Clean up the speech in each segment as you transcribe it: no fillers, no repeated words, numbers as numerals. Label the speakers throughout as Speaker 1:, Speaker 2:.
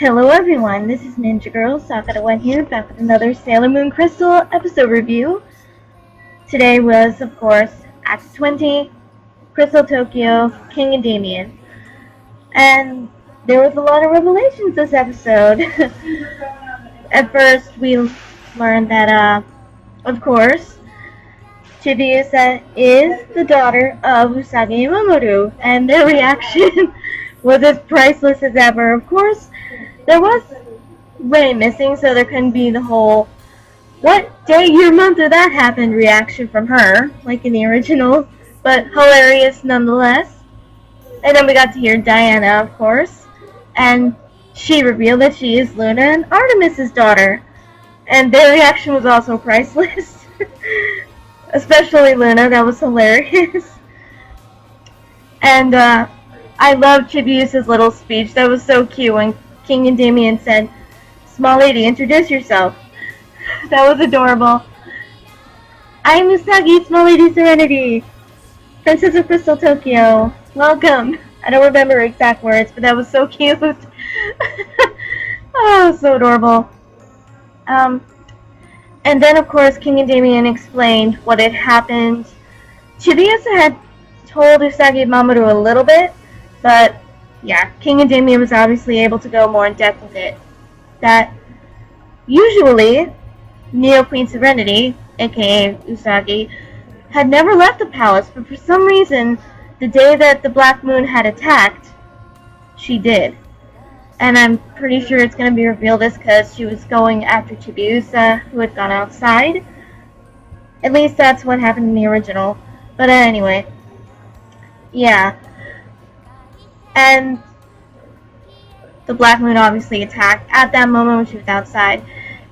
Speaker 1: Hello everyone, this is Ninja Girl Sakura1 here, back with another Sailor Moon Crystal episode review. Today was, of course, Act 20, Crystal Tokyo, King Endymion. And there was a lot of revelations this episode. At first, we learned that, of course, Chibiusa is the daughter of Usagi and Mamoru, and their reaction was as priceless as ever. Of course, there was Ray missing, so there couldn't be the whole "what day, year, month did that happen" reaction from her, like in the original, but hilarious nonetheless. And then we got to hear Diana, of course, and she revealed that she is Luna and Artemis' daughter, and their reaction was also priceless. Especially Luna, that was hilarious. And I love Chibiusa's little speech. That was so cute when King Endymion said, "Small lady, introduce yourself." That was adorable. "I'm Usagi, small lady Serenity, Princess of Crystal Tokyo. Welcome." I don't remember exact words, but that was so cute. Oh, so adorable. And then, of course, King Endymion explained what had happened. Chibiusa had told Usagi and Mamoru a little bit, but yeah, King Endymion was obviously able to go more in depth with it. That usually, Neo Queen Serenity, aka Usagi, had never left the palace, but for some reason, the day that the Black Moon had attacked, she did. And I'm pretty sure it's going to be revealed as because she was going after Chibiusa, who had gone outside. At least that's what happened in the original. But anyway, yeah. And the Black Moon obviously attacked at that moment when she was outside.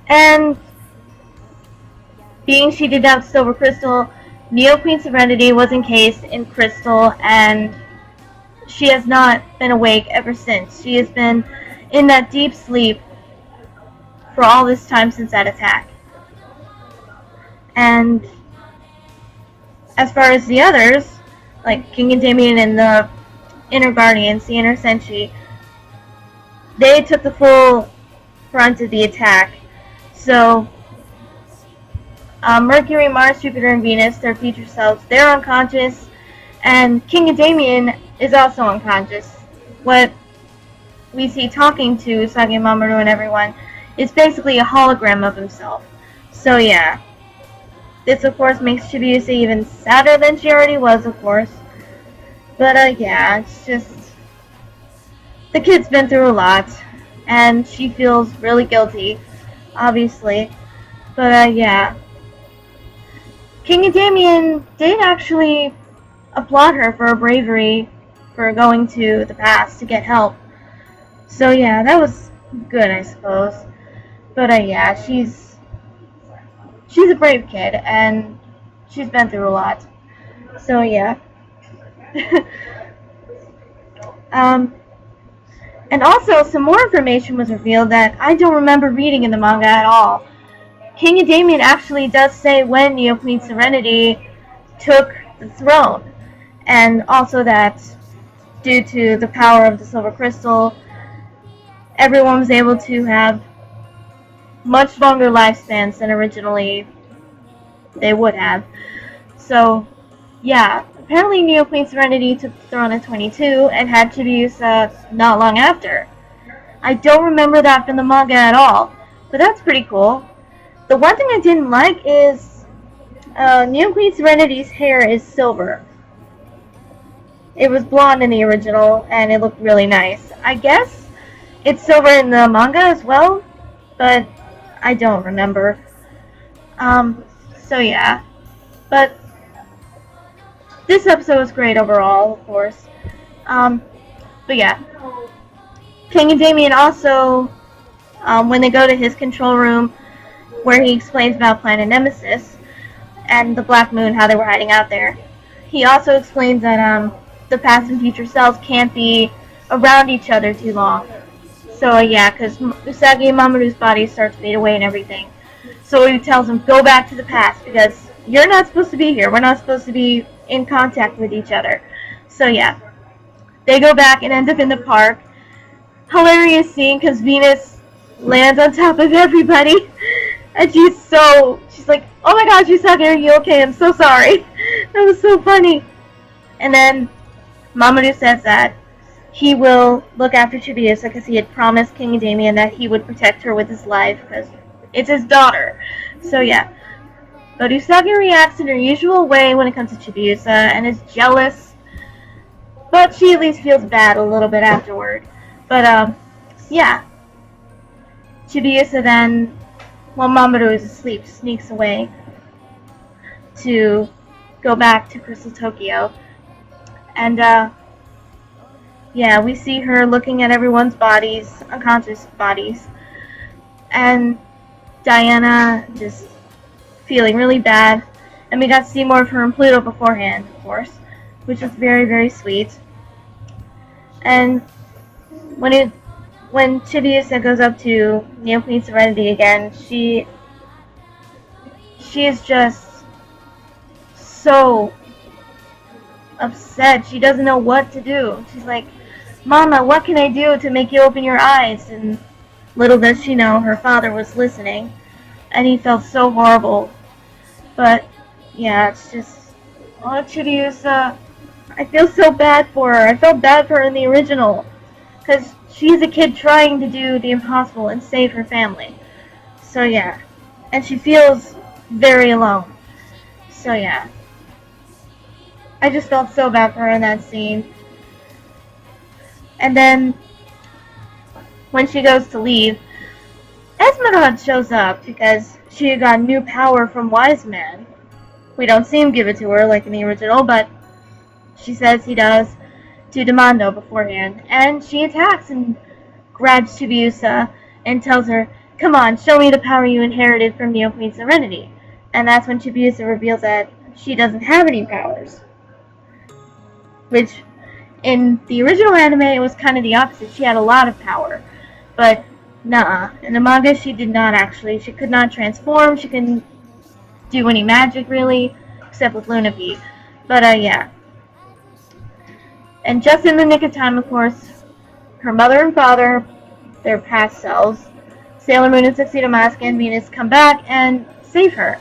Speaker 1: And being she did have Silver Crystal, Neo Queen Serenity was encased in crystal, and she has not been awake ever since. She has been in that deep sleep for all this time since that attack. And as far as the others, like King Endymion and the Inner Guardians, the Inner Senshi, they took the full brunt of the attack. So Mercury, Mars, Jupiter, and Venus, their future selves, they're unconscious, and King Endymion is also unconscious. What we see talking to Usagi and Mamoru and everyone is basically a hologram of himself. So yeah, this of course makes Chibiusa even sadder than she already was, of course. But yeah, it's just, the kid's been through a lot, and she feels really guilty, obviously. But yeah, King Endymion did actually applaud her for her bravery for going to the past to get help. So yeah, that was good, I suppose. But yeah, she's a brave kid, and she's been through a lot. So yeah. And also, some more information was revealed that I don't remember reading in the manga at all. King Endymion actually does say when Neo Queen Serenity took the throne, and also that due to the power of the Silver Crystal, everyone was able to have much longer lifespans than originally they would have. So yeah, apparently Neo Queen Serenity took the throne at 22 and had Chibiusa not long after. I don't remember that from the manga at all, but that's pretty cool. The one thing I didn't like is Neo Queen Serenity's hair is silver. It was blonde in the original, and it looked really nice. I guess it's silver in the manga as well, but I don't remember. So yeah. But this episode was great overall, of course. But yeah. King Endymion also, when they go to his control room, where he explains about Planet Nemesis and the Black Moon, how they were hiding out there, he also explains that the past and future selves can't be around each other too long. So yeah, because Usagi and Mamoru's bodies start to fade away and everything. So he tells them, go back to the past, because you're not supposed to be here. We're not supposed to be in contact with each other. So yeah, they go back and end up in the park. hilarious scene because Venus lands on top of everybody. And she's like, oh my gosh, Usagi, are you okay? I'm so sorry. That was so funny. And then Mamoru says that he will look after Chibiusa because he had promised King Endymion that he would protect her with his life because it's his daughter. So yeah. But Usagi reacts in her usual way when it comes to Chibiusa and is jealous. But she at least feels bad a little bit afterward. But yeah. Chibiusa then, while Mamoru is asleep, sneaks away to go back to Crystal Tokyo. And yeah, we see her looking at everyone's bodies, unconscious bodies, and Diana just feeling really bad. And we got to see more of her in Pluto beforehand, of course, which was very, very sweet. And when Chibiusa goes up to Neo Queen Serenity again, she is just so upset. She doesn't know what to do. She's like, Mama, what can I do to make you open your eyes? And little does she know, her father was listening, and he felt so horrible. But yeah, it's just, oh, Chibiusa, I feel so bad for her. I felt bad for her in the original, because she's a kid trying to do the impossible and save her family. So yeah, and she feels very alone. So yeah, I just felt so bad for her in that scene. And then, when she goes to leave, Esmeralda shows up because she got new power from Wise Man. We don't see him give it to her like in the original, but she says he does to Demando beforehand. And she attacks and grabs Chibiusa and tells her, come on, show me the power you inherited from Neo Queen Serenity. And that's when Chibiusa reveals that she doesn't have any powers. Which, in the original anime, it was kind of the opposite. She had a lot of power. But, nah. In the manga, she did not actually. She could not transform. She couldn't do any magic, really. Except with Luna V. But, yeah. And just in the nick of time, of course, her mother and father, their past selves, Sailor Moon and Tuxedo Mask and Venus come back and save her.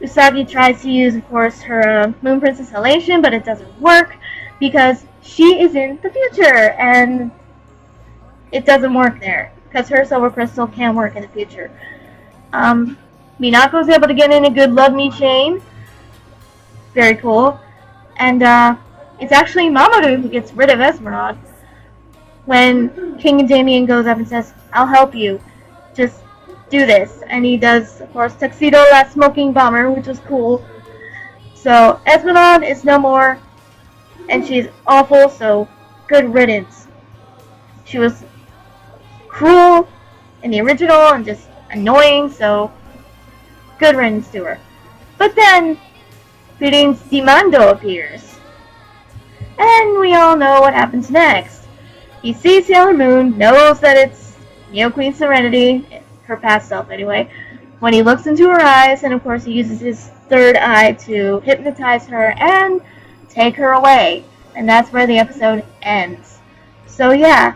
Speaker 1: Usagi tries to use, of course, her Moon Princess Halation, but it doesn't work because she is in the future, and it doesn't work there because her Silver Crystal can't work in the future. Minako's able to get in a good Love Me chain. Very cool. And it's actually Mamoru who gets rid of Esmeralda when King Endymion goes up and says, I'll help you. Just do this. And he does, of course, Tuxedo that smoking bomber, which was cool. So Esmeralda is no more, and she's awful, so good riddance. She was cruel in the original and just annoying, so good riddance to her. But then Prince Demando appears. And we all know what happens next. He sees Sailor Moon, knows that it's Neo Queen Serenity, her past self anyway, when he looks into her eyes, and of course he uses his third eye to hypnotize her and take her away. And that's where the episode ends. So yeah,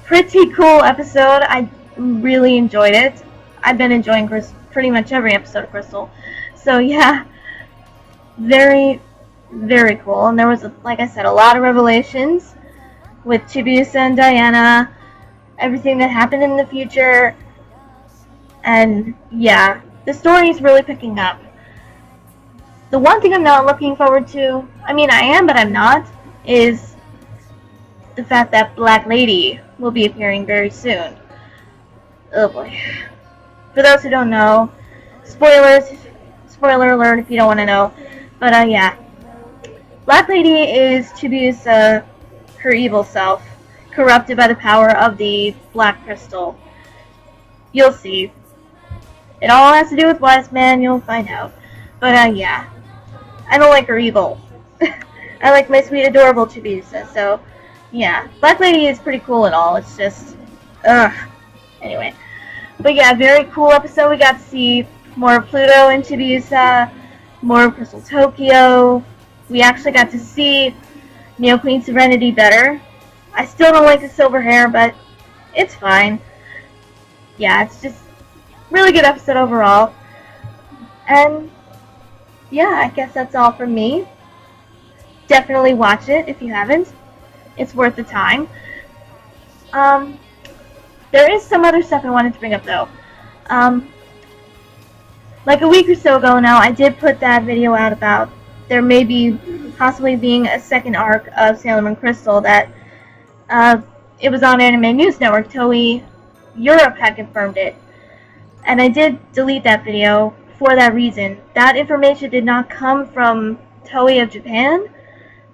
Speaker 1: pretty cool episode. I really enjoyed it. I've been enjoying pretty much every episode of Crystal. So yeah, very, very cool. And there was, like I said, a lot of revelations with Chibiusa and Diana, everything that happened in the future. And yeah, the story is really picking up. The one thing I'm not looking forward to, I mean I am but I'm not, is the fact that Black Lady will be appearing very soon. Oh boy. For those who don't know, spoiler alert if you don't want to know, but yeah. Black Lady is Chibiusa, her evil self, corrupted by the power of the Black Crystal. You'll see. It all has to do with Wise Man, you'll find out. But yeah. I don't like her evil. I like my sweet, adorable Chibiusa, so yeah. Black Lady is pretty cool and all, it's just, ugh. Anyway. But yeah, very cool episode. We got to see more of Pluto and Chibiusa, more of Crystal Tokyo. We actually got to see Neo Queen Serenity better. I still don't like the silver hair, but it's fine. Yeah, it's just really good episode overall. And yeah, I guess that's all from me. Definitely watch it if you haven't. It's worth the time. There is some other stuff I wanted to bring up though. Like a week or so ago now, I did put that video out about there may be possibly being a second arc of Sailor Moon Crystal that it was on Anime News Network. Toei Europe had confirmed it. And I did delete that video for that reason. That information did not come from Toei of Japan,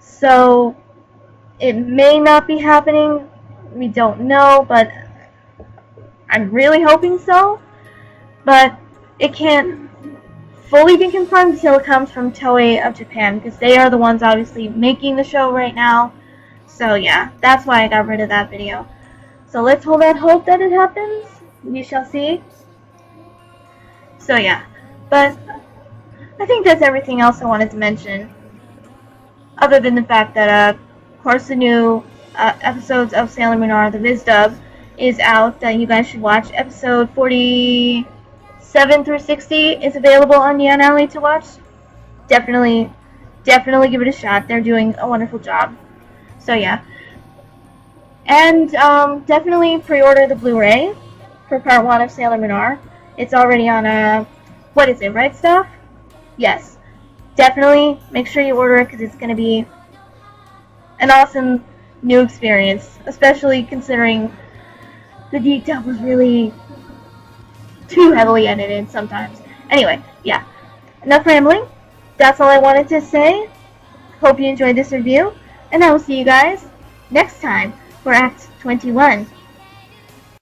Speaker 1: so it may not be happening. We don't know, but I'm really hoping so. But it can't fully be confirmed until it comes from Toei of Japan, because they are the ones obviously making the show right now. So yeah, that's why I got rid of that video. So let's hold out hope that it happens. We shall see. So yeah, but I think that's everything else I wanted to mention. Other than the fact that, of course, the new episodes of Sailor Moon R, the Viz dub, is out that you guys should watch. Episode 47 through 60 is available on Yan Alley to watch. Definitely give it a shot. They're doing a wonderful job. So yeah. And definitely pre-order the Blu-ray for Part 1 of Sailor Moon R. It's already on what is it, Right Stuff? Yes. Definitely make sure you order it because it's going to be an awesome new experience, especially considering the geek dub was really too heavily edited sometimes. Anyway, yeah. Enough rambling. That's all I wanted to say. Hope you enjoyed this review, and I will see you guys next time for Act 21.